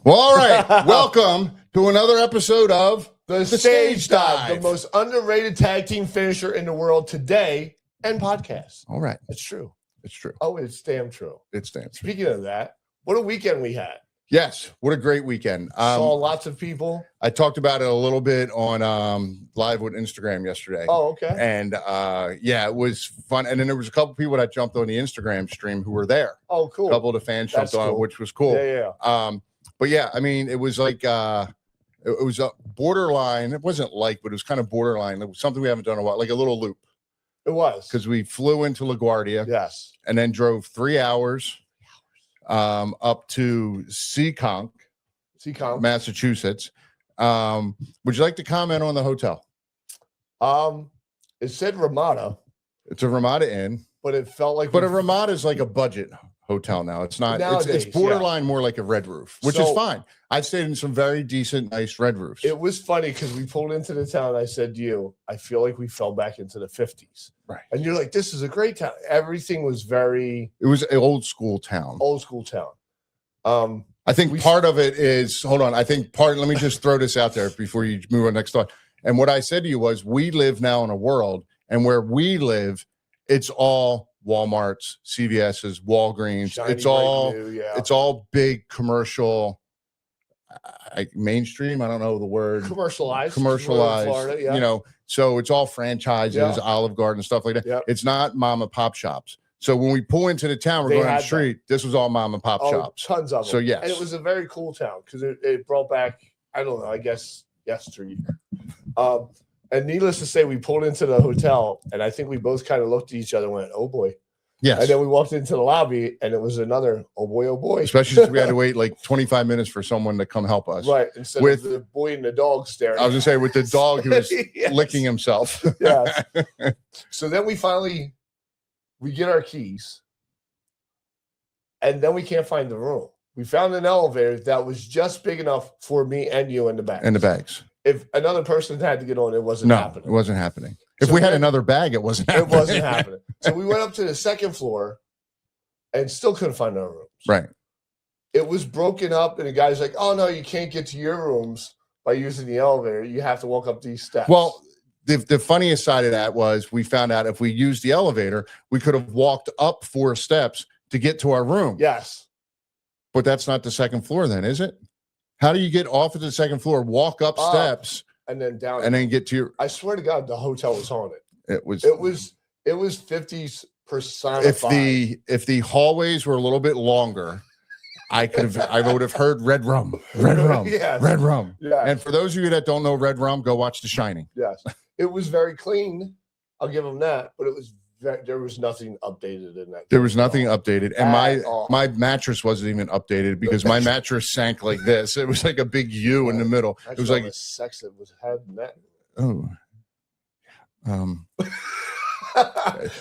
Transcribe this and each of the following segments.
Well, all right. Welcome to another episode of The Stage Dive, the most underrated tag team finisher in the world today and podcast. All right. It's true. It's true. Oh, it's damn true. It's damn true. Speaking of that, what a weekend we had. Yes. What a great weekend. Saw lots of people. I talked about it a little bit on live with Instagram yesterday. Oh, okay. And yeah, it was fun. And then there was a couple people that jumped on the Instagram stream who were there. Oh, cool. A couple of the fans jumped on, cool. which was cool. Yeah. But yeah, I mean, it was like it was a borderline. It wasn't like, but it was kind of borderline. It was something we haven't done in a while, like a little loop. It was. Because we flew into LaGuardia. Yes. And then drove 3 hours up to Seekonk, Massachusetts. Would you like to comment on the hotel? It said Ramada. It's a Ramada Inn. But it felt like... But a Ramada is like a budget hotel now. It's not... Nowadays, it's borderline more like a Red Roof, which is fine. I've stayed in some very decent, nice Red Roofs. It was funny because we pulled into the town. I said to you, I feel like we fell back into the 50s. Right. And you're like, this is a great town. Everything was very... It was an old school town. Old school town. I think part of it is... Hold on. I think part... Let me just throw this out there before you move on next thought. And what I said to you was, we live now in a world, and where we live, it's all Walmarts, CVS's, Walgreens. Shiny, it's all new, it's all big commercial, mainstream. I don't know the word. Commercialized. Florida, yeah. You know, so it's all franchises, Olive Garden, stuff like that. Yep. It's not mom and pop shops. So when we pull into the town, we're going down the street. This was all mom and pop shops. Tons of them. So yes, and it was a very cool town because it brought back, I don't know, I guess yesteryear. And needless to say, we pulled into the hotel, and I think we both kind of looked at each other and went, "Oh boy." Yes. And then we walked into the lobby, and it was another, "Oh boy, oh boy." Especially since we had to wait like 25 minutes for someone to come help us. Right. Instead of the boy and the dog staring. I was going to say, with the dog who was licking himself. Yes. So then we get our keys, and then we can't find the room. We found an elevator that was just big enough for me and you in the bags. In the bags. If another person had to get on, it wasn't happening. It wasn't happening. If we had another bag, it wasn't happening. It wasn't happening. So we went up to the second floor and still couldn't find our rooms. Right. It was broken up, and the guy's like, "Oh, no, you can't get to your rooms by using the elevator. You have to walk up these steps." Well, the funniest side of that was we found out if we used the elevator, we could have walked up 4 steps to get to our room. Yes. But that's not the second floor then, is it? How do you get off of the second floor, walk up steps, and then down, and then get to your... I swear to God, the hotel was haunted. It was 50s personified. If the hallways were a little bit longer, I would have heard Red Rum. Yes. Red Rum. Yeah. And for those of you that don't know Red Rum, go watch The Shining. Yes. It was very clean. I'll give them that, but there was nothing updated in that. There was nothing updated, and my mattress wasn't even updated because my mattress sank like this. It was like a big U in the middle. It was like the sex that was had in that.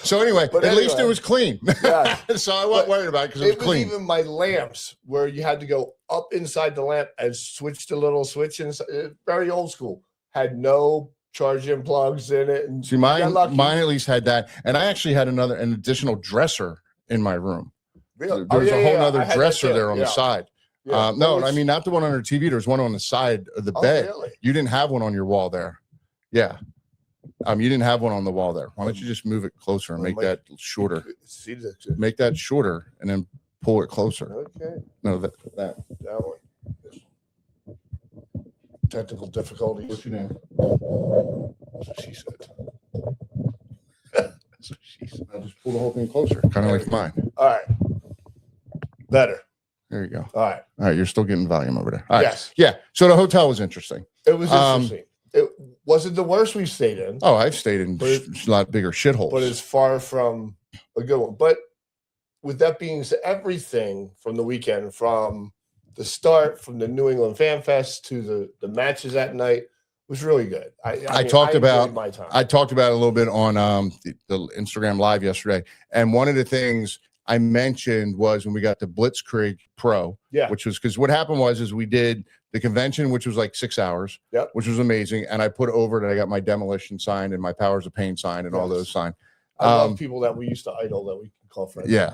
So anyway, at least it was clean. Yeah. So I wasn't worried about it because it was clean. Even my lamps, where you had to go up inside the lamp and switch the little switch inside, very old school, had no charging plugs in it. And see, mine at least had that, and I actually had an additional dresser in my room. Really? There's a whole other dresser there on the side. Yeah. No, I mean not the one on the TV. There's one on the side of the bed. Really? You didn't have one on your wall there. Yeah. You didn't have one on the wall there. Why don't you just move it closer and make that shorter? Make that shorter and then pull it closer. Okay. No, that one. Technical difficulties. What's your name? That's what she said. That's what she said. I'll just pull the whole thing closer, kind of like mine. All right. Better. There you go. All right. You're still getting volume over there. All right. Yes. Yeah. So the hotel was interesting. It was interesting. It wasn't the worst we've stayed in. Oh, I've stayed in a lot bigger shitholes. But it's far from a good one. But with that being said, everything from the weekend, from the start, from the New England Fan Fest to the matches that night, was really good. I talked about my time. I talked about it a little bit on the Instagram Live yesterday. And one of the things I mentioned was when we got the Blitzkrieg Pro, which was because what happened was we did the convention, which was like 6 hours, which was amazing. And I put over that I got my Demolition signed and my Powers of Pain signed and all those signed. I love people that we used to idol that we can call friends. Yeah.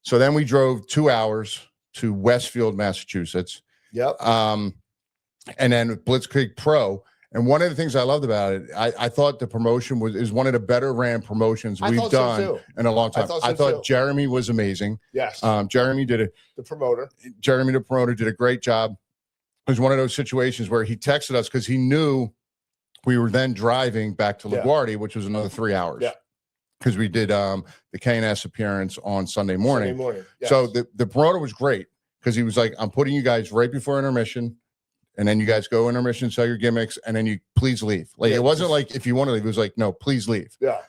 So then we drove 2 hours to Westfield, Massachusetts. Yep. And then with Blitzkrieg Pro. And one of the things I loved about it, I thought the promotion is one of the better ran promotions we've done in a long time. I thought Jeremy was amazing. Yes. Jeremy did it. The promoter. Jeremy, the promoter, did a great job. It was one of those situations where he texted us because he knew we were then driving back to LaGuardia, which was another 3 hours. Yeah. Because we did the K&S appearance on Sunday morning. Yes. So the promoter was great because he was like, I'm putting you guys right before intermission. And then you guys go intermission, sell your gimmicks, and then you please leave. Like it wasn't like if you want to leave, it was like, no, please leave. Yeah.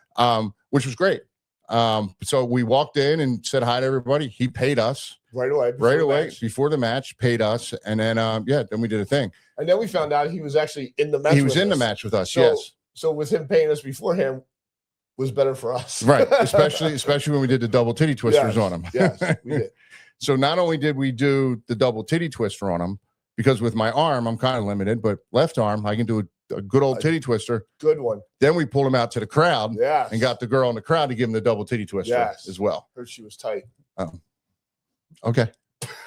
Which was great. So we walked in and said hi to everybody. He paid us right away before the match, paid us, and then then we did a thing. And then we found out he was actually in the match. He was in the match with us. Yes. So with him paying us beforehand was better for us, right? Especially when we did the double titty twisters on him. Yes, we did. So not only did we do the double titty twister on him, because with my arm I'm kind of limited, but left arm I can do a good old titty twister. Good one. Then we pulled him out to the crowd and got the girl in the crowd to give him the double titty twister as well. Heard she was tight. Okay.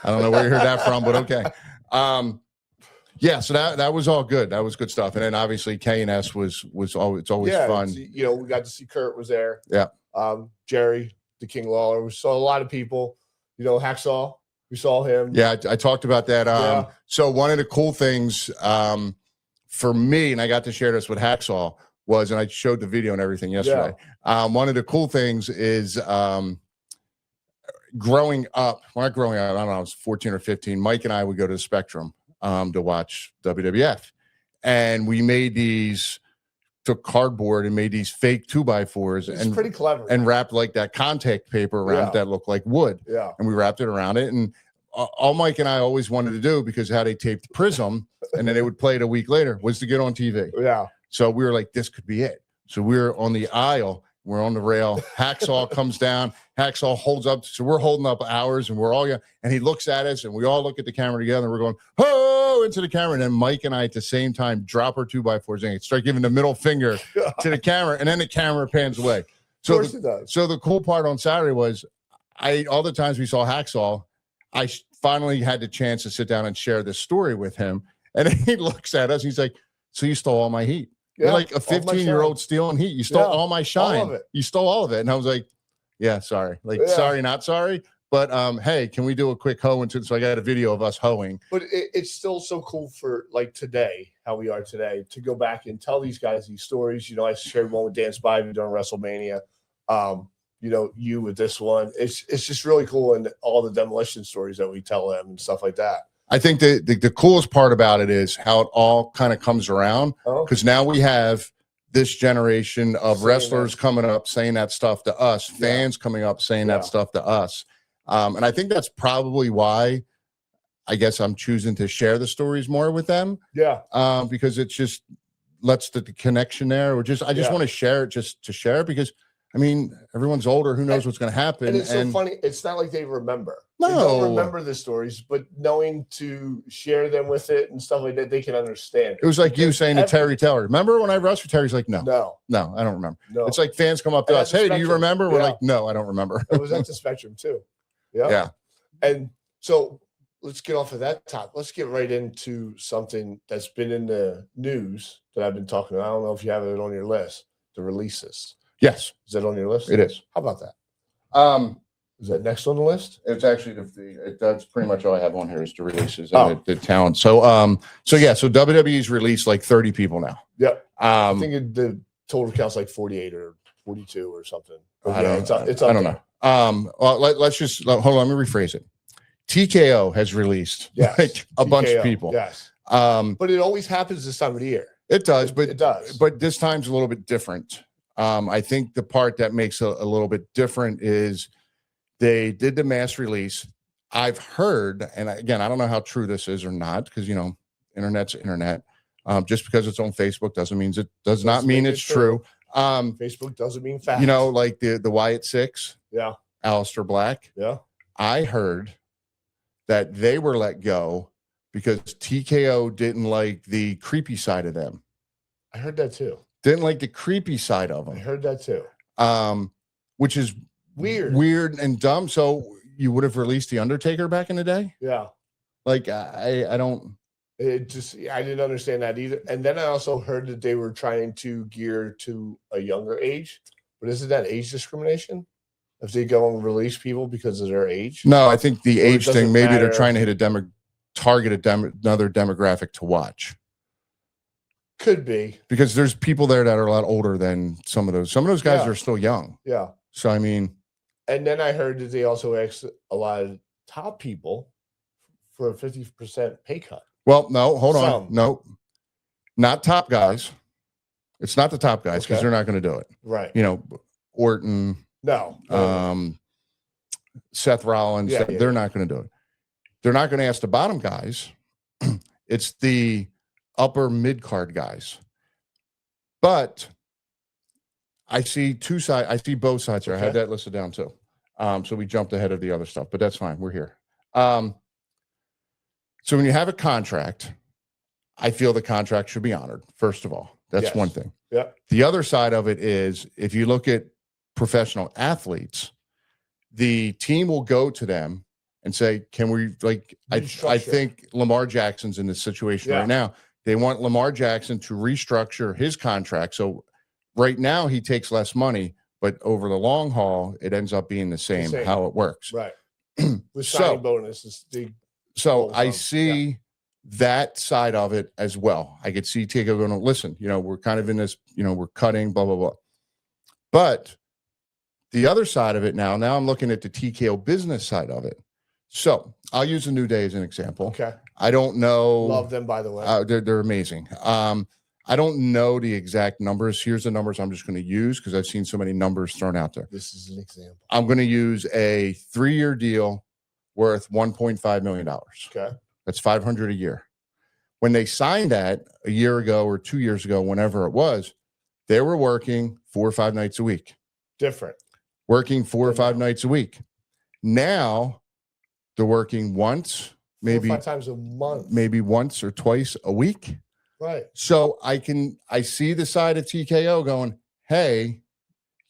I don't know where you heard that from, but okay. So that was all good. That was good stuff. And then obviously K&S was always fun. We got to see Kurt was there. Yeah. Jerry, the King Lawler. We saw a lot of people. Hacksaw. We saw him. Yeah, I talked about that. So one of the cool things for me, and I got to share this with Hacksaw, was, and I showed the video and everything yesterday. One of the cool things is growing up, when I don't know, I was 14 or 15, Mike and I would go to the Spectrum to watch WWF. And we took cardboard and made these fake 2x4s. It's pretty clever. And wrapped like that contact paper around it that looked like wood. Yeah. And we wrapped it around it. And all Mike and I always wanted to do, because how they taped Prism and then they would play it a week later, was to get on TV. Yeah. So we were like, this could be it. So we're on the aisle. We're on the rail. Hacksaw comes down. Hacksaw holds up. So we're holding up ours, and we're all, and he looks at us, and we all look at the camera together, and we're going, oh, into the camera. And then Mike and I at the same time drop our 2x4s and start giving the middle finger to the camera, and then the camera pans away. So the cool part on Saturday was, all the times we saw Hacksaw, I finally had the chance to sit down and share this story with him. And he looks at us, he's like, so you stole all my heat. You're like a 15-year-old stealing heat. You stole all my shine. All of it. You stole all of it. And I was like, yeah, sorry. Sorry, not sorry. But hey, can we do a quick hoe into it? So I got a video of us hoeing. But it's still so cool for today, how we are today, to go back and tell these guys these stories. I shared one with Dan Spivey during WrestleMania. You with this one. It's just really cool, and all the demolition stories that we tell them and stuff like that. I think the coolest part about it is how it all kind of comes around, because now we have this generation of wrestlers coming up saying that stuff to us, fans coming up saying that stuff to us. And I think that's probably why I guess I'm choosing to share the stories more with them. Yeah. Because it just lets the connection there, or I just want to share it just to share it, because I mean, everyone's older. Who knows what's going to happen? And it's so funny. It's not like they remember. No. They don't remember the stories, but knowing to share them with it and stuff like that, they can understand. It was like you saying to Terry Taylor, remember when I wrestled? Terry's like, no, I don't remember. No. It's like fans come up to us, hey, do you remember? We're like, no, I don't remember. It was at the Spectrum too. Yeah. And so let's get off of that top. Let's get right into something that's been in the news that I've been talking about. I don't know if you have it on your list, the releases. Yes. Is that on your list? It is. How about that? Is that next on the list? It's actually that's pretty much all I have on here is the releases and the talent. So WWE's released like 30 people now. Yep. I think the total count's like 48 or 42 or something. I don't know. Well, let's just hold on. Let me rephrase it. TKO has released like a bunch of people. Yes. But it always happens this time of the year. It does, but it does. But this time's a little bit different. I think the part that makes a little bit different is they did the mass release. I've heard, and again, I don't know how true this is or not, because internet's internet. Just because it's on Facebook doesn't mean it's true. Facebook doesn't mean fact. Like the Wyatt Six. Yeah. Aleister Black. Yeah. I heard that they were let go because TKO didn't like the creepy side of them. I heard that too. Didn't like the creepy side of them. I heard that too. Which is weird and dumb. So you would have released The Undertaker back in the day? Yeah. Like I don't. It just I didn't understand that either. And then I also heard that they were trying to gear to a younger age, but isn't that age discrimination? If they go and release people because of their age? No, I think the Or it age thing. doesn't Maybe they're matter. trying to hit another demographic to watch. Could be. Because there's people there that are a lot older than some of those. Some of those guys Yeah. are still young. Yeah. So I mean, And then I heard that they also asked a lot of top people for a 50% pay cut. well, no, hold on. Some. No, not top guys. It's not the top guys because Okay. they're not going to do it. Right. You know, Orton, No. Seth Rollins, Yeah, they're not going to do it. They're not going to ask the bottom guys. It's the upper mid card guys. But I see two sides. I see both sides here. I had Okay. that listed down too. So we jumped ahead of the other stuff, but that's fine. We're here. So when you have a contract, I feel the contract should be honored. First of all, that's Yes. one thing. Yeah. The other side of it is if you look at professional athletes, the team will go to them and say, can we like, I Restructure. think Lamar Jackson's in this situation Yeah. right now. They want Lamar Jackson to restructure his contract. So right now he takes less money, but over the long haul, it ends up being the same. How it works. Right. With So- signing bonuses. So I Well, see that side of it as well. I could see TKO going, listen, you know, we're kind of in this, you know, we're cutting, blah, blah, blah. But the other side of it now I'm looking at the TKO business side of it. So I'll use a New Day as an example. Okay. I don't know. Love them, by the way. They're amazing. I don't know the exact numbers. Here's the numbers I'm just going to use because I've seen so many numbers thrown out there. This is an example. I'm going to use a 3-year deal worth $1.5 million. Okay. That's $500 a year. When they signed that a year ago or 2 years ago, whenever it was, they were working 4 or 5 nights a week. Different. Working 4 or 5 nights a week. Now they're working once, 4 maybe or 5 times a month. maybe once or twice a week. Right. So I see the side of TKO going, hey,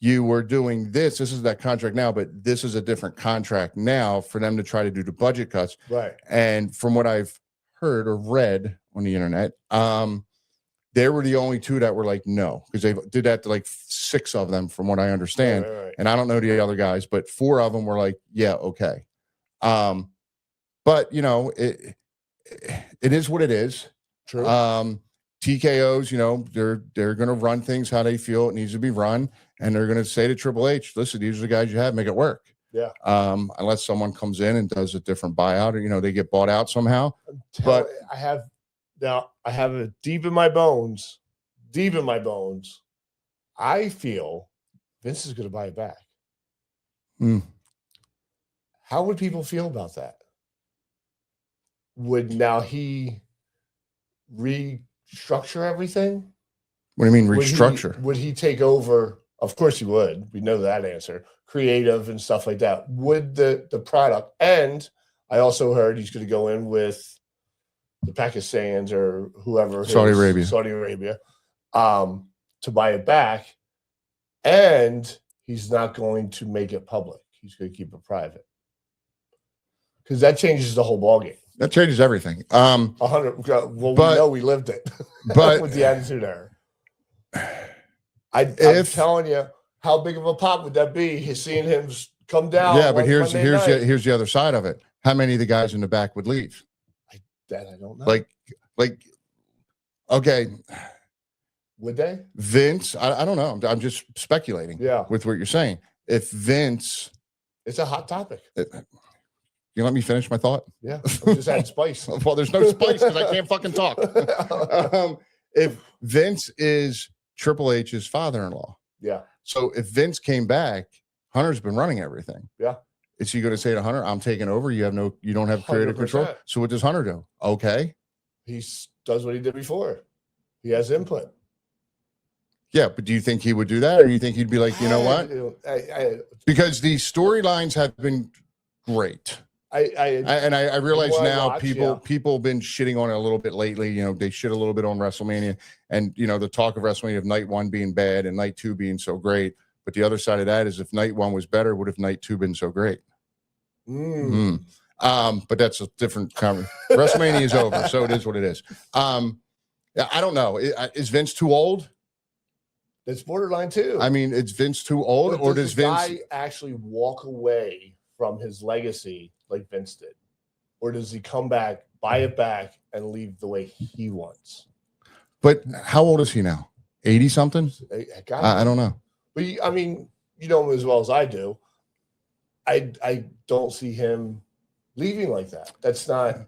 you were doing this. This is that contract now, but this is a different contract now for them to try to do the budget cuts. Right. And from what I've heard or read on the internet, they were the only two that were like, no, because they did that to like 6 of them, from what I understand. Right. And I don't know the other guys, but 4 of them were like, yeah, okay. But you know, it is what it is. True. TKOs, you know, they're going to run things how they feel it needs to be run, and they're going to say to Triple H, listen, these are the guys you have, make it work. Yeah. Unless someone comes in and does a different buyout, or you know, they get bought out somehow. But I have it deep in my bones. I feel Vince is going to buy it back. How would people feel about that? Would now he restructure everything? What do you mean restructure? Would he take over? Of course he would. We know that answer. Creative and stuff like that. Would the product? And I also heard he's going to go in with the Pakistanis or whoever. Saudi Arabia. To buy it back. And he's not going to make it public. He's going to keep it private. Because that changes the whole ballgame. That changes everything. 100. Well, we know we lived it, but with the Attitude Era. I'm telling you, how big of a pop would that be? Seeing him come down. Yeah, but here's here's the other side of it. How many of the guys in the back would leave? I don't know. Like, okay, would they? Vince, I don't know. I'm just speculating. Yeah, with what you're saying. If Vince, it's a hot topic. You let me finish my thought? Yeah, I'm just add spice. Well, there's no spice because I can't fucking talk. If Vince is Triple H's father-in-law, yeah. So if Vince came back, Hunter's been running everything. Yeah. Is he going to say to Hunter, "I'm taking over. You don't have creative 100%. control." So what does Hunter do? Okay. He does what he did before. He has input. Yeah, but do you think he would do that, or do you think he'd be like, you know what? Because the storylines have been great. I realize now people have been shitting on it a little bit lately. You know, they shit a little bit on WrestleMania, and you know the talk of WrestleMania of night 1 being bad and night 2 being so great. But the other side of that is, if night 1 was better, would have night 2 been so great? But that's a different conversation. WrestleMania is over, so it is what it is. Yeah, I don't know. Is Vince too old? It's borderline too. I mean, is Vince too old, but or does the Vince guy actually walk away from his legacy like Vince did, or does he come back, buy it back, and leave the way he wants? But how old is he now? 80 something? I don't know. But I mean, you know him as well as I do. I don't see him leaving like that. That's not.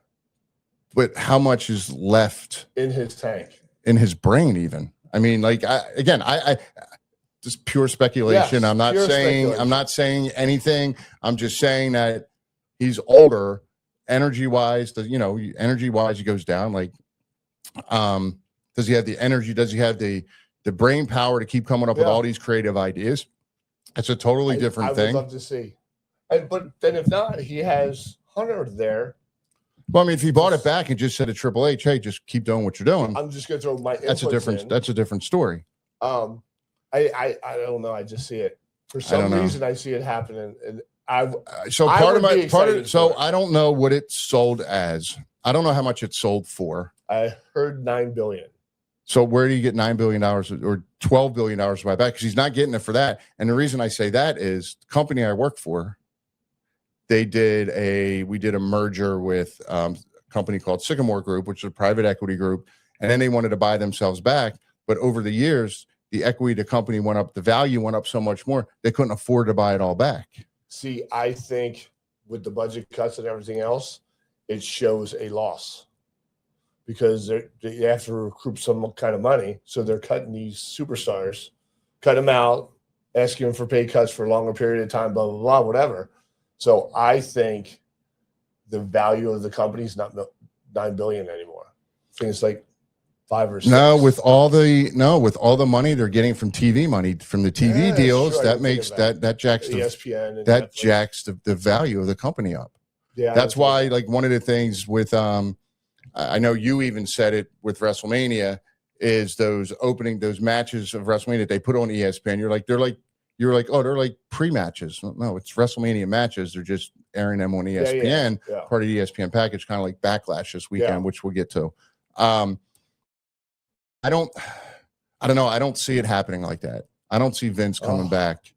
But how much is left in his tank, in his brain? Even, I mean, like, I just pure speculation. Yes, I'm not saying anything. I'm just saying that he's older, energy wise. Energy wise, he goes down. Like, does he have the energy? Does he have the brain power to keep coming up with all these creative ideas? That's a totally different thing. I would love to see. But then if not, he has Hunter there. Well, I mean, if he bought it back and just said to Triple H, "Hey, just keep doing what you're doing," I'm just going to throw my. That's a different story. I don't know. I just see it for some reason. I see it happening, and I don't know what it sold as. I don't know how much it sold for. I heard $9 billion. So where do you get $9 billion or $12 billion to buy back? Because he's not getting it for that. And the reason I say that is the company I work for. We did a merger with a company called Sycamore Group, which is a private equity group, and then they wanted to buy themselves back. But over the years, the equity of the company went up, the value went up so much more, they couldn't afford to buy it all back. See, I think with the budget cuts and everything else, it shows a loss because they have to recoup some kind of money. So they're cutting these superstars, cut them out, asking them for pay cuts for a longer period of time, blah, blah, blah, whatever. So I think the value of the company is not $9 billion anymore. I think it's like 5 or 6. No, with all the money they're getting from TV money, from the TV deals, that makes that jacks ESPN that jacks the value of the company up. Yeah, that's why, like, one of the things with I know you even said it with WrestleMania is those matches of WrestleMania they put on ESPN. You're like, oh, they're like pre-matches. No, it's WrestleMania matches. They're just airing them on ESPN, part of the ESPN package, kind of like Backlash this weekend, which we'll get to. I don't know. I don't see it happening like that. I don't see Vince coming back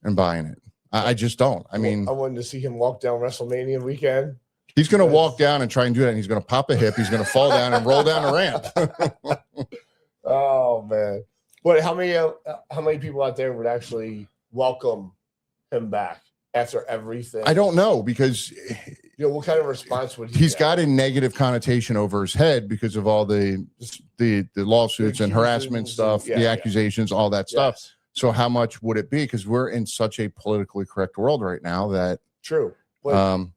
and buying it. I just don't. I mean, I wanted to see him walk down WrestleMania weekend. He's going to walk down and try and do that. And he's going to pop a hip. He's going to fall down and roll down a ramp. Oh man. But how many people out there would actually welcome him back after everything? I don't know, because what kind of response would he's got a negative connotation over his head because of all the lawsuits and harassment stuff, the accusations, all that stuff. Yes. So how much would it be? Because we're in such a politically correct world right now that true. But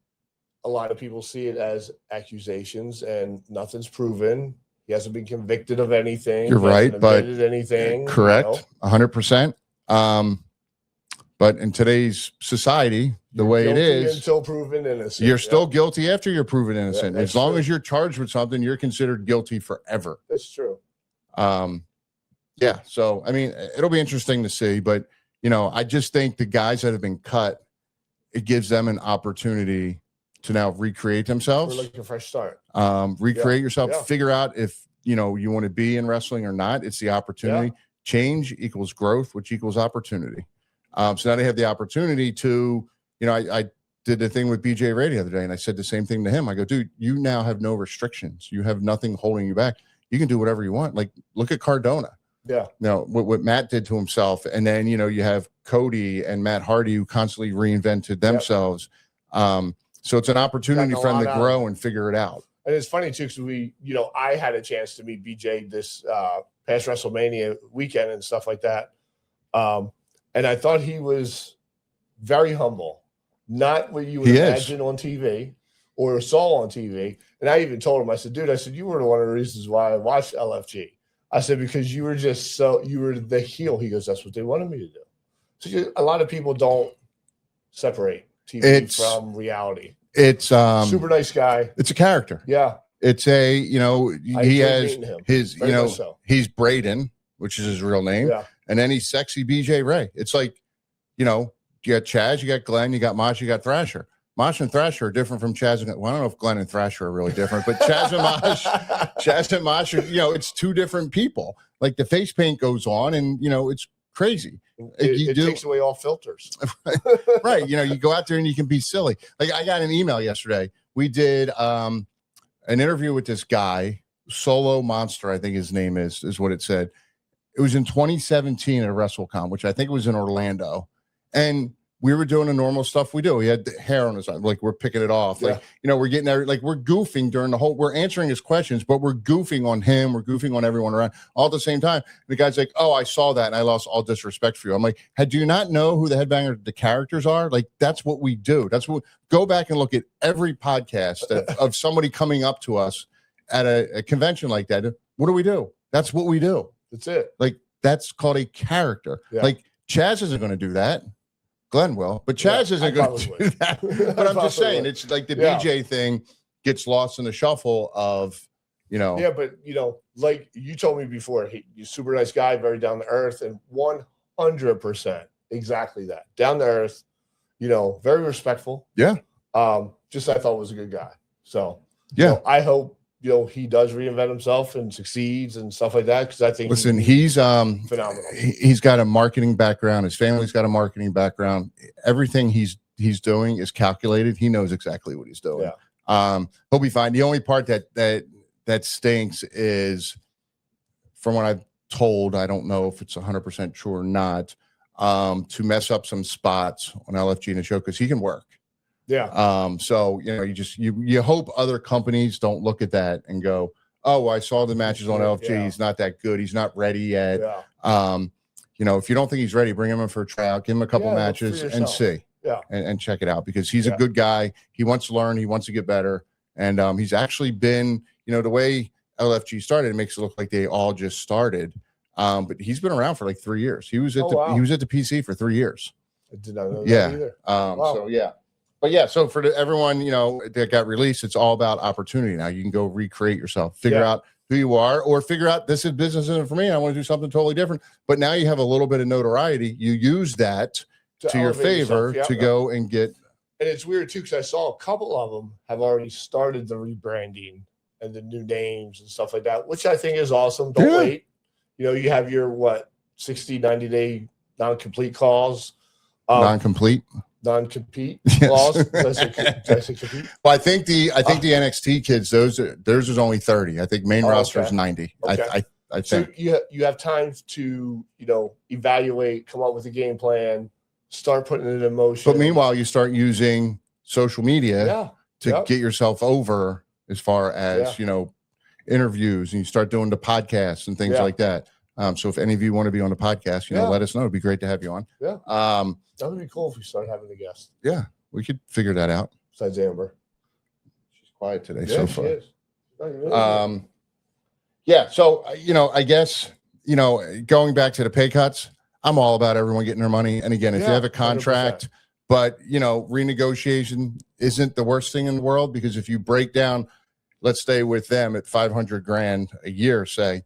a lot of people see it as accusations and nothing's proven. He hasn't been convicted of anything. You're right, but anything. Correct, 100%. But in today's society, the way it is, until proven innocent, you're still guilty after you're proven innocent. As long as you're charged with something, you're considered guilty forever. That's true. Yeah. So I mean, it'll be interesting to see, but I just think the guys that have been cut, it gives them an opportunity to now recreate themselves. We're looking a fresh start. Recreate yourself, figure out if you want to be in wrestling or not. It's the opportunity. Change equals growth, which equals opportunity. So now they have the opportunity to, I did the thing with BJ Ray the other day, and I said the same thing to him. I go, dude, you now have no restrictions. You have nothing holding you back. You can do whatever you want. Like, look at Cardona. Yeah. Now, what Matt did to himself, and then you have Cody and Matt Hardy who constantly reinvented themselves. So it's an opportunity for them to grow and figure it out. And it's funny too, because I had a chance to meet BJ this past WrestleMania weekend and stuff like that. And I thought he was very humble, not what you would imagine on TV or saw on TV. And I even told him, I said, dude, you were one of the reasons why I watched LFG. I said, because you were the heel. He goes, that's what they wanted me to do. So a lot of people don't separate TV from reality. It's super nice guy. It's a character. Yeah. It's he has his, he's Braden, which is his real name. Yeah. And then he's Sexy BJ Ray. It's like, you got Chaz, you got Glenn, you got Mosh, you got Thrasher. Mosh and Thrasher are different from Chaz and Glenn. Well, I don't know if Glenn and Thrasher are really different, but Chaz and Mosh are, it's two different people. Like the face paint goes on and, it's crazy. It takes away all filters. Right. You go out there and you can be silly. Like I got an email yesterday. We did an interview with this guy, Solo Monster, I think his name is what it said. It was in 2017 at WrestleCon, which I think was in Orlando. And we were doing the normal stuff we do. He had hair on his eye, like we're picking it off. Yeah. Like, we're getting there, like we're goofing during the whole, we're answering his questions, but we're goofing on him. We're goofing on everyone around all at the same time. The guy's like, oh, I saw that and I lost all disrespect for you. I'm like, do you not know who the headbanger, the characters are? Like, that's what we do. That's what, go back and look at every podcast of somebody coming up to us at a convention like that. What do? That's what we do. That's it. Like, that's called a character. Yeah. Like, Chaz isn't going to do that. Glenn will, but Chaz isn't going to do that. But I'm just saying, it's like the BJ thing gets lost in the shuffle of, Yeah, but, like you told me before, he's a super nice guy, very down to earth, and 100% exactly that. Down to earth, very respectful. Yeah. Just I thought was a good guy. So, yeah, I hope, he does reinvent himself and succeeds and stuff like that. Because I think he's phenomenal. He's got a marketing background. His family's got a marketing background. Everything he's doing is calculated. He knows exactly what he's doing. Yeah. He'll be fine. The only part that stinks is, from what I've told, I don't know if it's 100% true or not, to mess up some spots on LFG in the show because he can work. Yeah. So you hope other companies don't look at that and go, oh, I saw the matches on LFG. Yeah. He's not that good. He's not ready yet. Yeah. If you don't think he's ready, bring him in for a tryout, give him a couple matches and see. Yeah. And check it out because he's a good guy. He wants to learn. He wants to get better. And he's actually been, the way LFG started, it makes it look like they all just started. But he's been around for like 3 years. He was at he was at the PC for 3 years. I did not know that either. So yeah. But yeah, so for everyone, that got released, it's all about opportunity now. You can go recreate yourself, figure out who you are, or figure out this is business isn't for me. I want to do something totally different. But now you have a little bit of notoriety. You use that to your favor to go and get. And it's weird too, because I saw a couple of them have already started the rebranding and the new names and stuff like that, which I think is awesome. Don't wait. You have your 60, 90-day non-complete calls. Non-complete. Non-compete clause. Well, I think the NXT kids, theirs is only 30. I think main roster is 90. Okay. I think. So you have time to evaluate, come up with a game plan, start putting it in motion. But meanwhile, you start using social media to get yourself over as far as interviews, and you start doing the podcasts and things like that. So if any of you want to be on the podcast, let us know. It'd be great to have you on. Yeah. That would be cool if we started having a guest. Yeah, we could figure that out. Besides Amber. She's quiet today so far. Yeah, so I guess, going back to the pay cuts, I'm all about everyone getting their money. And again, if you have a contract, 100%. But renegotiation isn't the worst thing in the world, because if you break down, let's stay with them at $500,000 a year, say,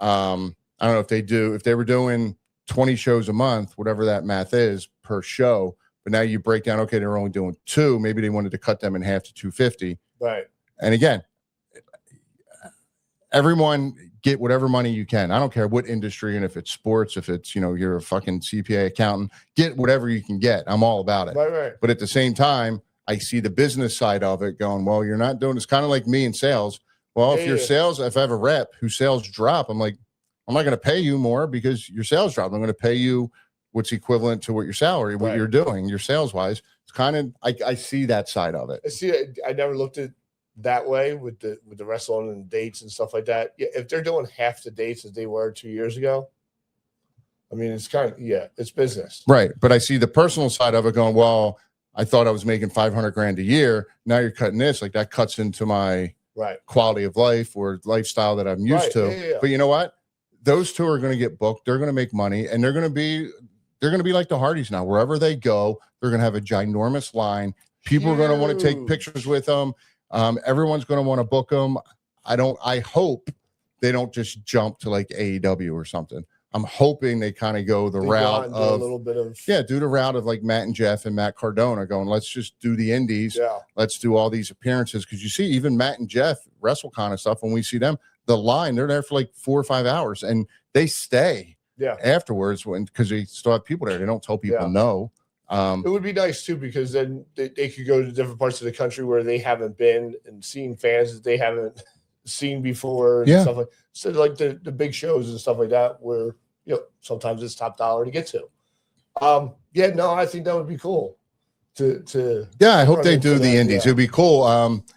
I don't know if they were doing 20 shows a month, whatever that math is per show, but now you break down, okay, they're only doing 2, maybe they wanted to cut them in half to 250. Right. And again, everyone get whatever money you can. I don't care what industry, and if it's sports, if it's, you're a fucking CPA accountant, get whatever you can get. I'm all about it. Right. But at the same time, I see the business side of it going, well, you're not doing, it's kind of like me in sales. Well, if your sales, if I have a rep whose sales drop, I'm like, I'm not going to pay you more because your sales drop. I'm going to pay you what's equivalent to what your salary, what you're doing, your sales wise. It's kind of, I see that side of it. I never looked at that way with the wrestling and dates and stuff like that. Yeah, if they're doing half the dates as they were 2 years ago, I mean, it's kind of, it's business. Right. But I see the personal side of it going, well, I thought I was making $500,000 a year. Now you're cutting this, like that cuts into my quality of life or lifestyle that I'm used to. Yeah. But you know what? Those two are going to get booked. They're going to make money, and they're going to be like the Hardys now. Wherever they go, they're going to have a ginormous line. People are going to want to take pictures with them. Everyone's going to want to book them. I hope they don't just jump to like AEW or something. I'm hoping they kind of go the route of a little bit of do the route of like Matt and Jeff and Matt Cardona going, let's just do the indies. Yeah. Let's do all these appearances. Because you see, even Matt and Jeff, WrestleCon and stuff, when we see them, the line, they're there for like 4 or 5 hours and they stay afterwards because they still have people there. They don't tell people no. It would be nice too, because then they could go to different parts of the country where they haven't been and seen fans that they haven't seen before and stuff like so, like the big shows and stuff like that, where sometimes it's top dollar to get to. I think that would be cool. I hope they do the indies. It'd be cool.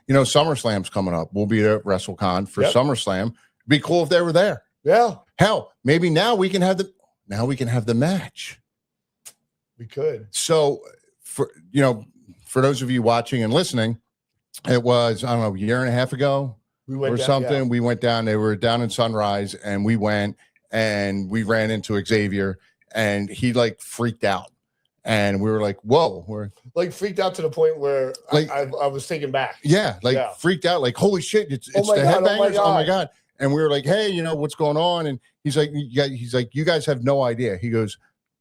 SummerSlam's coming up. We'll be at WrestleCon for SummerSlam. It'd be cool if they were there. Yeah. Hell, maybe now we can have the match. We could. So for those of you watching and listening, it was, I don't know, a year and a half ago we went down. They were down in Sunrise and we went and we ran into Xavier and he like freaked out. And we were like, whoa, we're like freaked out to the point where I was taken back. Yeah. Freaked out. Like, holy shit. It's the Headbangers. Oh my God. And we were like, hey, what's going on? And he's like, you guys have no idea. He goes,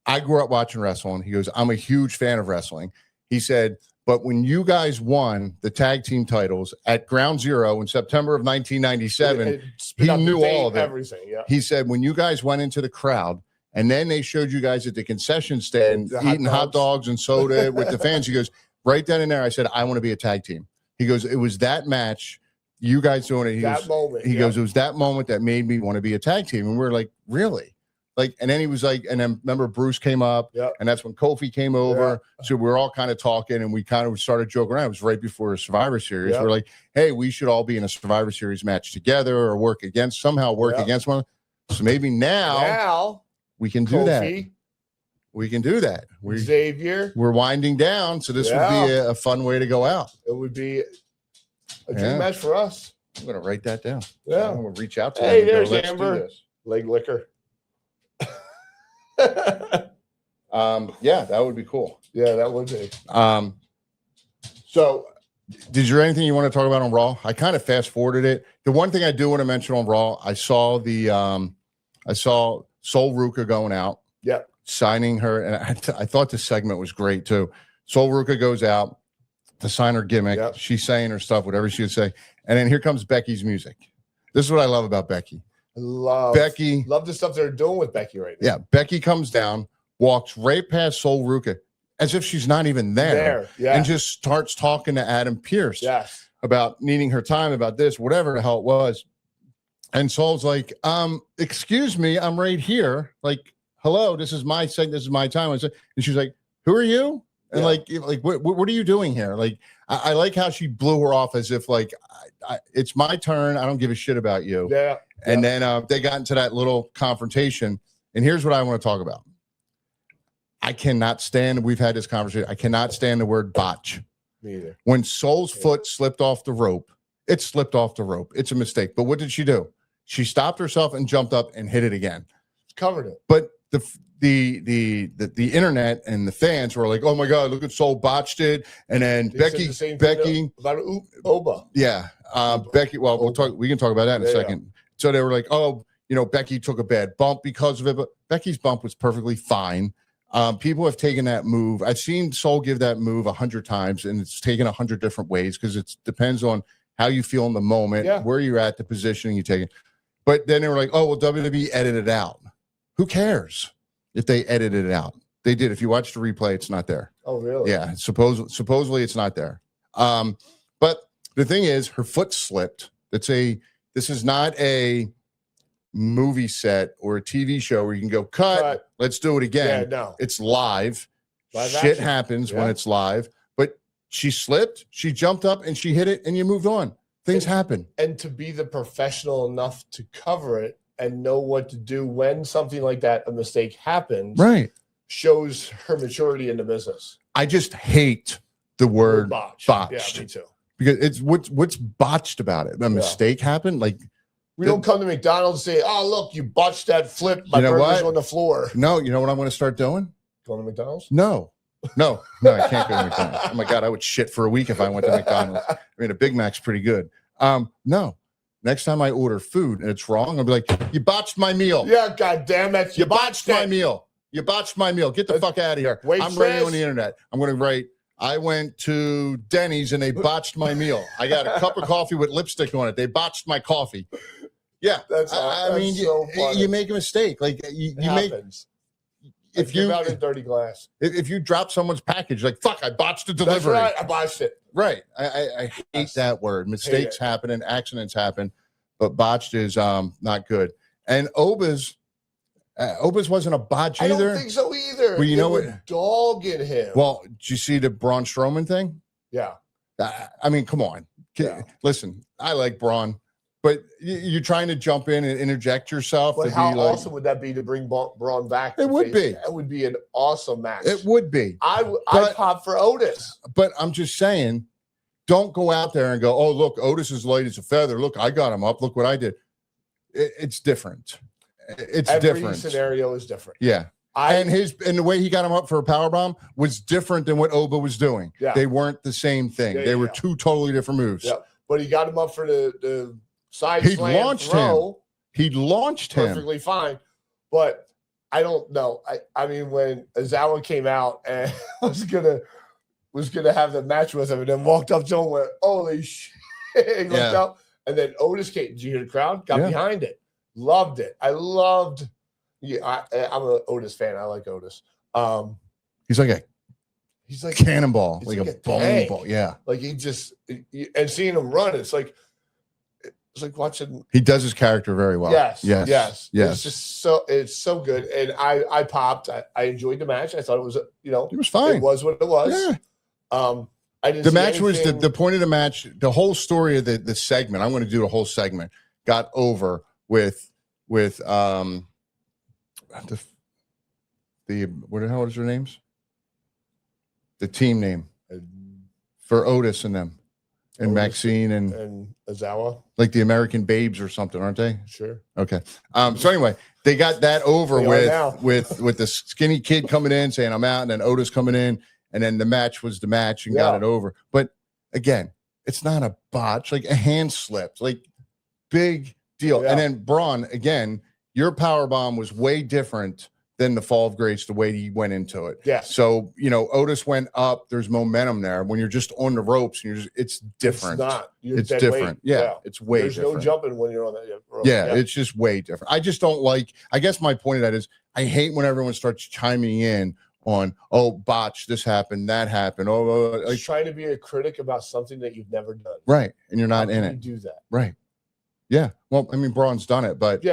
I grew up watching wrestling. He goes, I'm a huge fan of wrestling. He said, but when you guys won the tag team titles at Ground Zero in September of 1997, he knew all of it. Everything, yeah. He said, when you guys went into the crowd and then they showed you guys at the concession stand eating hot dogs and soda with the fans, he goes, right then and there, I said, I want to be a tag team. He goes, it was that match, you guys doing it. He goes, it was that moment that made me want to be a tag team. And we're like, really? Like, and then he was like, and then remember Bruce came up, and that's when Kofi came over. So we were all kind of talking, and we kind of started joking around. It was right before a Survivor Series. We're like, hey, we should all be in a Survivor Series match together or work against one. So maybe now we can do Kofi, that. We can do that. Xavier. We're winding down, so this would be a fun way to go out. It would be a dream match for us. I'm going to write that down. Yeah. I'm going to reach out to hey, him. There's Amber. Leg licker. That would be cool. Yeah, that would be. So did you anything you want to talk about on Raw? I kind of fast forwarded it. The one thing I do want to mention on Raw, I saw Sol Ruka going out. Yeah. Signing her. And I thought this segment was great too. Sol Ruka goes out to sign her gimmick. Yep. She's saying her stuff, whatever she would say. And then here comes Becky's music. This is what I love about Becky. Love the stuff they're doing with Becky right now. Yeah, Becky comes down, walks right past Sol Ruka as if she's not even there. And just starts talking to Adam Pearce about needing her time, about this, whatever the hell it was. And Sol's like, excuse me, I'm right here. Like, hello, this is my segment, this is my time. And she's like, who are you? And like what are you doing here? Like, I like how she blew her off as if like, it's my turn. I don't give a shit about you. Yeah. And then they got into that little confrontation. And here's what I want to talk about. I cannot stand, we've had this conversation, I cannot stand the word botch. Me either. When Sol's foot slipped off the rope, it slipped off the rope. It's a mistake. But what did she do? She stopped herself and jumped up and hit it again. Covered it. But the internet and the fans were like, oh my God, look at Sol botched it. And then Becky about Oba. Yeah. Becky, well, we can talk about that in a second. Yeah. So they were like, oh, Becky took a bad bump because of it, but Becky's bump was perfectly fine. People have taken that move. I've seen Sol give that move 100 times, and it's taken 100 different ways because it depends on how you feel in the moment, where you're at, the positioning you take it. But then they were like, oh, well, WWE edited it out. Who cares if they edited it out? They did. If you watch the replay, it's not there. Oh, really? Yeah. Supposedly it's not there. But the thing is, her foot slipped. This is not a movie set or a TV show where you can go cut. Let's do it again. Yeah, no. It's live. Shit action. Happens when it's live. But she slipped, she jumped up, and she hit it, and you moved on. Things happen. And to be the professional enough to cover it and know what to do when something like that, a mistake happens, right, shows her maturity in the business. I just hate the word botched. Yeah, me too. Because it's what's botched about it. A mistake happened. Like, we don't come to McDonald's and say, "Oh, look, you botched that flip. My burger's on the floor." No, you know what I'm going to start doing? Going to McDonald's? No, I can't go to McDonald's. Oh my God, I would shit for a week if I went to McDonald's. I mean, a Big Mac's pretty good. No, Next time I order food and it's wrong, I'll be like, you botched my meal. Yeah, God damn it. You botched my meal. You botched my meal. Get the fuck out of here. I'm writing on the internet. I'm going to write, I went to Denny's and they botched my meal. I got a cup of coffee with lipstick on it. They botched my coffee. Yeah. I mean, so you make a mistake. Like you make, if you out in dirty glass, if you drop someone's package, like, fuck, I botched the delivery. That's right. I botched it. Right. I hate that word. Mistakes happen and accidents happen, but botched is not good. And Oba's wasn't a botch either. I don't think so either. Well, you know what? Dogging him. Well, did you see the Braun Strowman thing? Yeah. I mean, come on. Listen, I like Braun, but you're trying to jump in and interject yourself. But how awesome would that be to bring Braun back? It would be. That would be an awesome match. It would be. I'd pop for Otis. But I'm just saying, don't go out there and go, oh, look, Otis is light as a feather. Look, I got him up. Look what I did. It's different. It's different. Every scenario is different. Yeah. And the way he got him up for a powerbomb was different than what Oba was doing. Yeah. They weren't the same thing. They were two totally different moves. Yeah. But he got him up for the side he slam launched throw. him. He launched him. Perfectly fine. But I don't know. I mean, when Azawa came out and was gonna have the match with him and then walked up to him and went, holy shit. He looked up. And then Otis came. Did you hear the crowd? Got behind it. Loved it. I loved. Yeah, I'm an Otis fan. I like Otis. He's like cannonball, like a bowling ball. Yeah, like and seeing him run, it's like watching. He does his character very well. Yes. It's just it's so good, and I popped. I enjoyed the match. I thought it was it was fine. It was what it was. Yeah. I didn't. The match was the point of the match. The whole story of the segment. I'm going to do the whole segment. Got over with the what is their names? The team name for Otis and them, and Maxine and Azawa, like the American Babes or something, aren't they? Sure. Okay. So anyway, they got that over with the skinny kid coming in saying I'm out, and then Otis coming in, and then the match was the match and got it over. But again, it's not a botch, like a hand slipped, like big deal. And then Braun, again, your power bomb was way different than the Fall of Grace, the way he went into it. Yeah. So, Otis went up. There's momentum there. When you're just on the ropes, it's different. It's not. It's different. Yeah, it's way different. There's no jumping when you're on that rope. Yeah, it's just way different. I just don't like, I guess my point of that is I hate when everyone starts chiming in on, oh, botch, this happened, that happened. Oh, like trying to be a critic about something that you've never done. Right. And you're not in it. Do that. Right. Yeah. Well, I mean, Braun's done it, but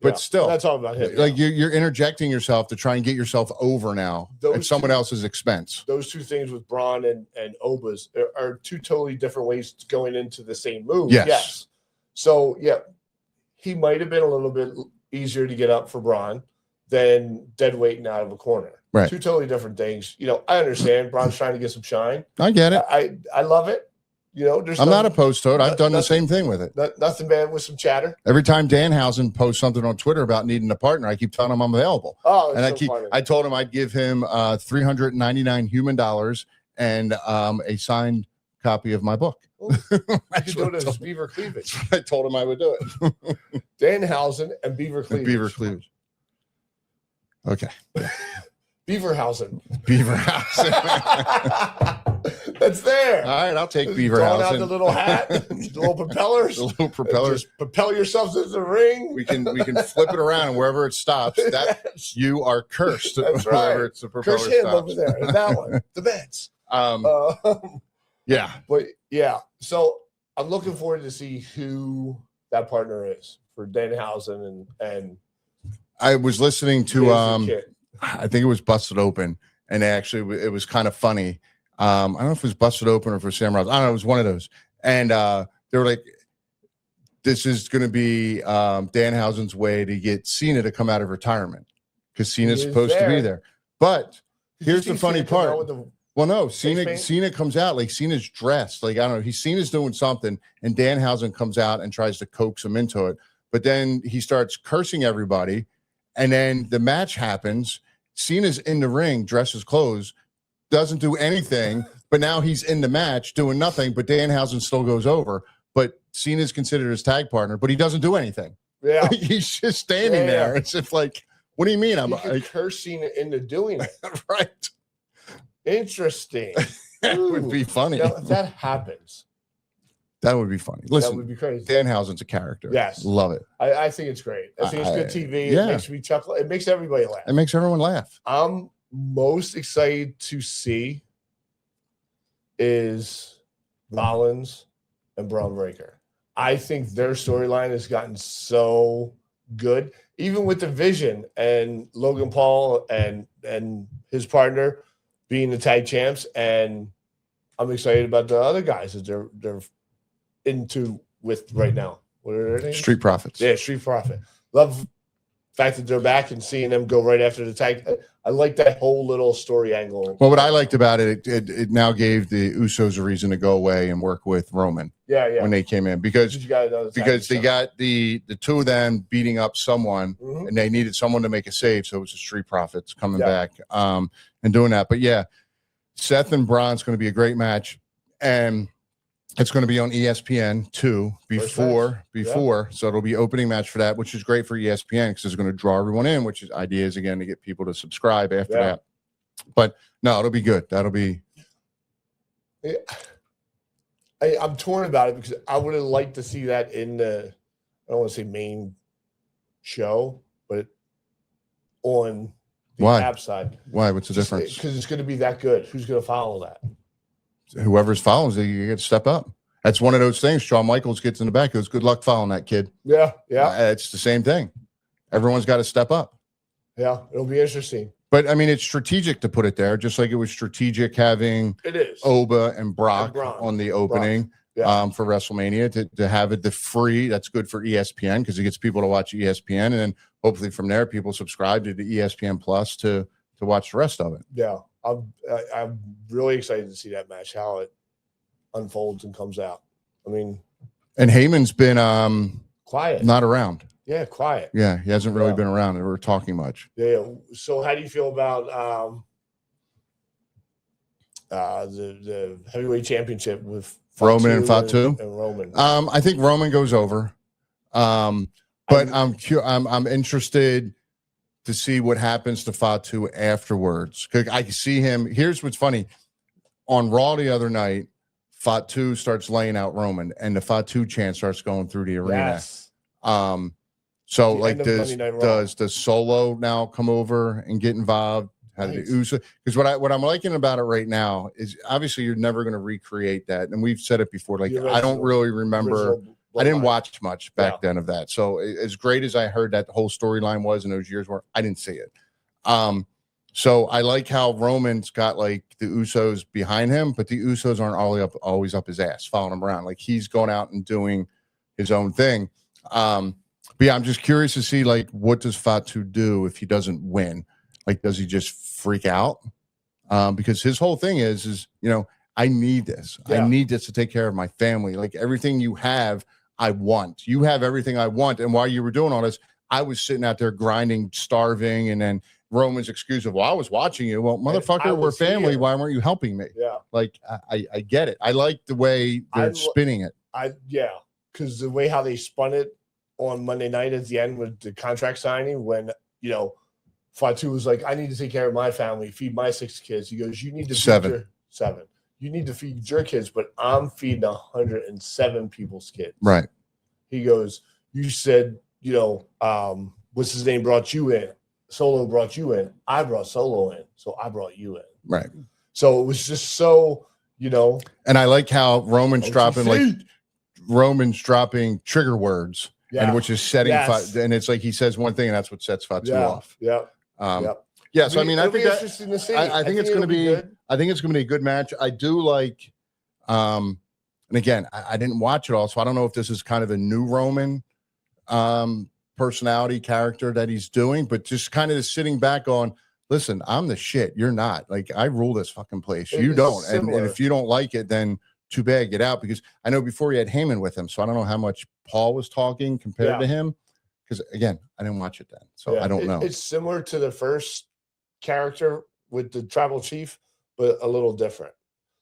but still, that's all about him. Like you're interjecting yourself to try and get yourself over now at someone else's expense. Those two things with Braun and Oba's are two totally different ways going into the same move. Yes. So he might have been a little bit easier to get up for Braun than dead weighting out of a corner. Right. Two totally different things. I understand Braun's trying to get some shine. I get it. I love it. I'm not opposed to it. I've done the same thing with it. Nothing bad with some chatter. Every time Danhausen posts something on Twitter about needing a partner, I keep telling him I'm available. Oh, and I told him I'd give him $399 human dollars and a signed copy of my book. I could do it as Beaver Cleavage. I told him I would do it. Danhausen and Beaver Cleavage. Beaver Cleavage. Okay. Beaverhausen. That's there. All right, I'll take Beaverhausen. Drawing out the little hat, the little propellers. The little propellers. Just propel yourselves into the ring. We can flip it around, and wherever it stops, that you are cursed. That's right. It's the propeller Curse him stops. over there. And that one, the Mets. Yeah. But so I'm looking forward to see who that partner is for Danhausen and. I was listeing to I think it was Busted Open, and actually it was kind of funny. I don't know if it was Busted Open or for Sam Ross. I don't know. It was one of those. And they were like, this is going to be Danhausen's way to get Cena to come out of retirement because Cena's supposed to be there. But here's the funny part. Well, no, Cena comes out like Cena's dressed. Like, I don't know. Cena's doing something, and Danhausen comes out and tries to coax him into it. But then he starts cursing everybody. And then the match happens. Cena's in the ring, dresses clothes, doesn't do anything, but now he's in the match doing nothing, but Danhausen still goes over. But Cena's considered his tag partner, but he doesn't do anything. Yeah. Like, he's just standing there. It's if like, what do you mean? I'm like cursing into doing it. Right. Interesting. That would be funny. Now, if that happens. That would be funny. Listen, that would be crazy. Danhausen's a character. Yes. Love it. I think it's great. I think it's good TV. Yeah. It makes me chuckle. It makes everybody laugh. It makes everyone laugh. I'm most excited to see is Rollins and Braun Breaker. I think their storyline has gotten so good, even with the Vision and Logan Paul and his partner being the tag champs. And I'm excited about the other guys that they're into with right now. What are their names? Street Profits. Yeah, Street Profit. Love the fact that they're back and seeing them go right after the tag. I like that whole little story angle. Well, what I liked about it, it now gave the Usos a reason to go away and work with Roman. Yeah. When they came in, because they got the two of them beating up someone, and they needed someone to make a save, so it was the Street Profits coming back and doing that. But yeah, Seth and Braun's going to be a great match, and it's going to be on ESPN too before. So it'll be opening match for that, which is great for ESPN because it's going to draw everyone in, which is idea is again to get people to subscribe after that. But no, it'll be good. That'll be. I'm torn about it because I would have liked to see that in the, I don't want to say main show, but on the app side. Why? What's the difference? Because it's going to be that good. Who's going to follow that? Whoever's following, you get to step up. That's one of those things. Shawn Michaels gets in the back, goes, "Good luck following that kid." Yeah. It's the same thing. Everyone's got to step up. Yeah, it'll be interesting. But I mean, it's strategic to put it there, just like it was strategic having Oba and Brock on the opening for WrestleMania to have it the free. That's good for ESPN because it gets people to watch ESPN, and then hopefully from there, people subscribe to the ESPN Plus to watch the rest of it. Yeah. I'm really excited to see that match, how it unfolds and comes out. I mean, and Heyman's been quiet, not around. Yeah, quiet. Yeah, he hasn't really been around or talking much. Yeah. So how do you feel about the heavyweight championship with Roman and Fatu? And Roman. I think Roman goes over. But I'm interested to see what happens to Fatu afterwards. I can see him. Here's what's funny. On Raw the other night, Fatu starts laying out Roman, and the Fatu chant starts going through the arena. Yes. So like does Solo now come over and get involved? How did the Uso? Because what I'm liking about it right now is obviously you're never going to recreate that, and we've said it before. Like I don't really remember. I didn't watch much back then of that. So as great as I heard that the whole storyline was in those years, where I didn't see it. So I like how Roman's got like the Usos behind him, but the Usos aren't always up his ass, following him around. Like he's going out and doing his own thing. But yeah, I'm just curious to see like what does Fatu do if he doesn't win? Like, does he just freak out? Because his whole thing is I need this. I need this to take care of my family. Like everything you have, I want. You have everything I want. And while you were doing all this, I was sitting out there grinding, starving, and then Roman's excuse of, well, I was watching you. Well, motherfucker, we're family. Why weren't you helping me? Yeah. Like, I get it. I like the way they're spinning it. Because the way how they spun it on Monday night at the end with the contract signing, when, Fatu was like, I need to take care of my family, feed my 6 kids. He goes, you need to feed seven. You need to feed your kids, but I'm feeding 107 people's kids. Right. He goes, you said, what's his name brought you in? Solo brought you in. I brought Solo in. So I brought you in. Right. So it was just so, And I like how Roman's dropping trigger words. Yeah. And which is setting and it's like he says one thing and that's what sets Fatu off. Yeah. Yeah, so I mean, I think interesting to see. I think it's going to be good. I think it's going to be a good match. I do like, and again, I didn't watch it all, so I don't know if this is kind of a new Roman personality character that he's doing, but just kind of sitting back on, listen, I'm the shit. You're not. Like, I rule this fucking place. You don't. And if you don't like it, then too bad, get out. Because I know before he had Heyman with him, so I don't know how much Paul was talking compared to him. Because again, I didn't watch it then, so I don't know. It's similar to the first character with the tribal chief, but a little different.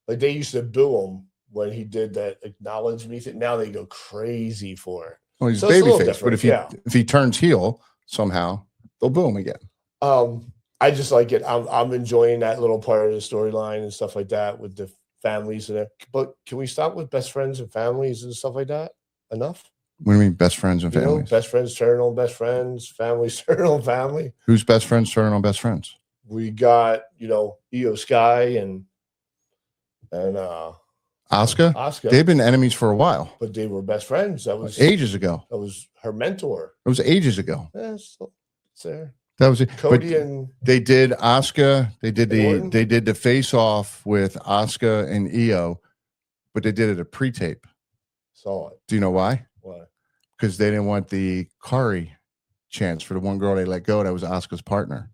Like they used to boo him when he did that acknowledge me thing. Now they go crazy for it. Well, he's So it's a little babyface, but different, if he turns heel somehow, they'll boo him again. I just like it. I'm enjoying that little part of the storyline and stuff like that with the families and that. But can we stop with best friends and families and stuff like that? Enough? What do you mean best friends and families? You know, best friends turn on best friends, families turn on family. Who's best friends turn on best friends? We got, Io Sky and Asuka. They've been enemies for a while, but they were best friends. That was ages ago. That was her mentor. It was ages ago. Yeah, so it's there. That was it. Cody and they did Asuka. They did Orton? they did the face off with Asuka and Io, but they did it a pre-tape. Saw it. Do you know why? Why? Because they didn't want the Kari chance for the one girl they let go. That was Asuka's partner.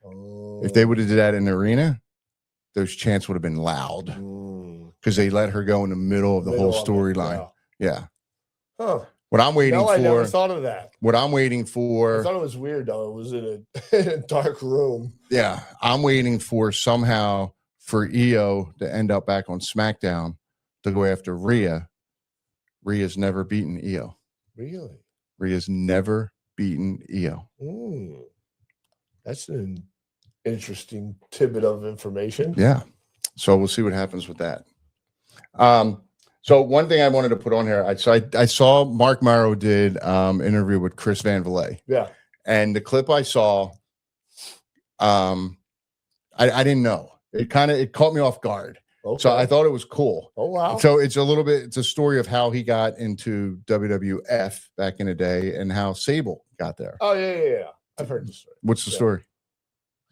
Oh. If they would have did that in the arena, those chants would have been loud because they let her go in the middle of the whole storyline. Yeah. Huh. What I'm waiting for. I never thought of that. What I'm waiting for. I thought it was weird though. It was in a dark room. Yeah. I'm waiting for somehow for Io to end up back on SmackDown to go after Rhea. Rhea's never beaten Io. Really? Rhea's never beaten Io. That's an interesting tidbit of information. Yeah. So we'll see what happens with that. So one thing I wanted to put on here, I saw Mark Morrow did interview with Chris Van Vliet. Yeah. And the clip I saw, I didn't know. It caught me off guard. Okay. So I thought it was cool. Oh, wow. So it's a story of how he got into WWF back in the day and how Sable got there. Oh, yeah. I've heard the story. What's the story?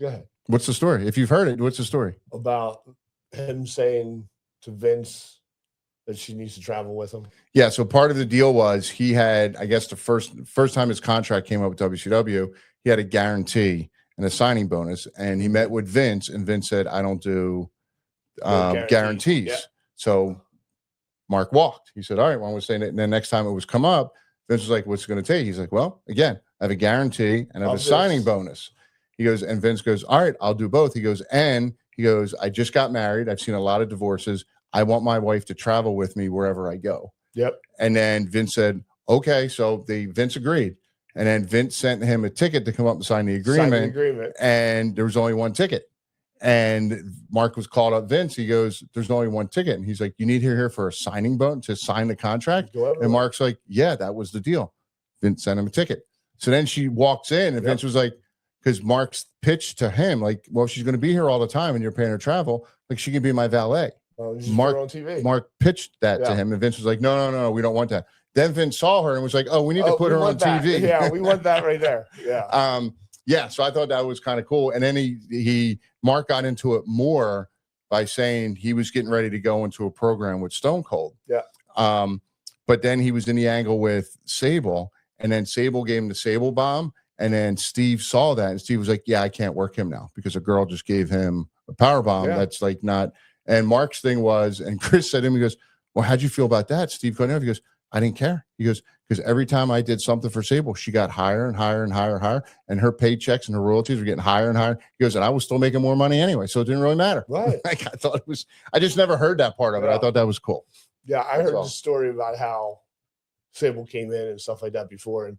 Go ahead. What's the story? If you've heard it, what's the story? About him saying to Vince that she needs to travel with him. Yeah. So part of the deal was he had, I guess the first time his contract came up with WCW, he had a guarantee and a signing bonus. And he met with Vince and Vince said, I don't do guarantees. Yeah. So Mark walked. He said, all right, well, we're saying it. And then next time it was come up, Vince was like, what's it going to take? He's like, well, again, I have a guarantee and I have a signing bonus. He goes, and Vince goes, all right, I'll do both. He goes, I just got married. I've seen a lot of divorces. I want my wife to travel with me wherever I go. Yep. And then Vince said, okay. So Vince agreed. And then Vince sent him a ticket to come up and sign the agreement. And there was only one ticket. And Mark was called up Vince. He goes, there's only one ticket. And he's like, you need here for a signing bonus to sign the contract? And Mark's like, yeah, that was the deal. Vince sent him a ticket. So then she walks in and Vince was like, because Mark's pitched to him, like, well, she's going to be here all the time and you're paying her travel. Like, she can be my valet. Mark pitched that to him. And Vince was like, no, we don't want that. Then Vince saw her and was like, oh, we need to put her on TV. Yeah, we want that right there. Yeah. So I thought that was kind of cool. And then Mark got into it more by saying he was getting ready to go into a program with Stone Cold. Yeah. But then he was in the angle with Sable, and then Sable gave him the Sable bomb. And then Steve saw that, and Steve was like, yeah, I can't work him now because a girl just gave him a power bomb. Yeah. That's like not. And Mark's thing was, and Chris said to him, he goes, well, how'd you feel about that? Steve couldn't have. He goes, I didn't care. He goes, because every time I did something for Sable, she got higher and higher and higher and higher, and her paychecks and her royalties were getting higher and higher. He goes, and I was still making more money anyway, so it didn't really matter. Right. Like, I thought it was. I just never heard that part of it. I thought that was cool. Yeah, I heard the story about how Sable came in and stuff like that before, and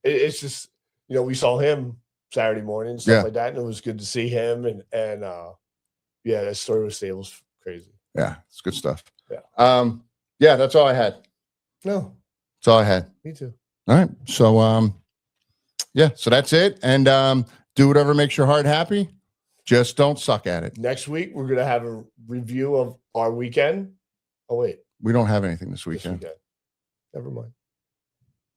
it's just, we saw him Saturday morning and stuff like that, and it was good to see him. And that story with Sable's crazy. Yeah, it's good stuff. Yeah. Yeah, that's all I had. No. That's all I had. Me too. All right. So so that's it. And do whatever makes your heart happy. Just don't suck at it. Next week we're gonna have a review of our weekend. Oh wait. We don't have anything this weekend. Never mind.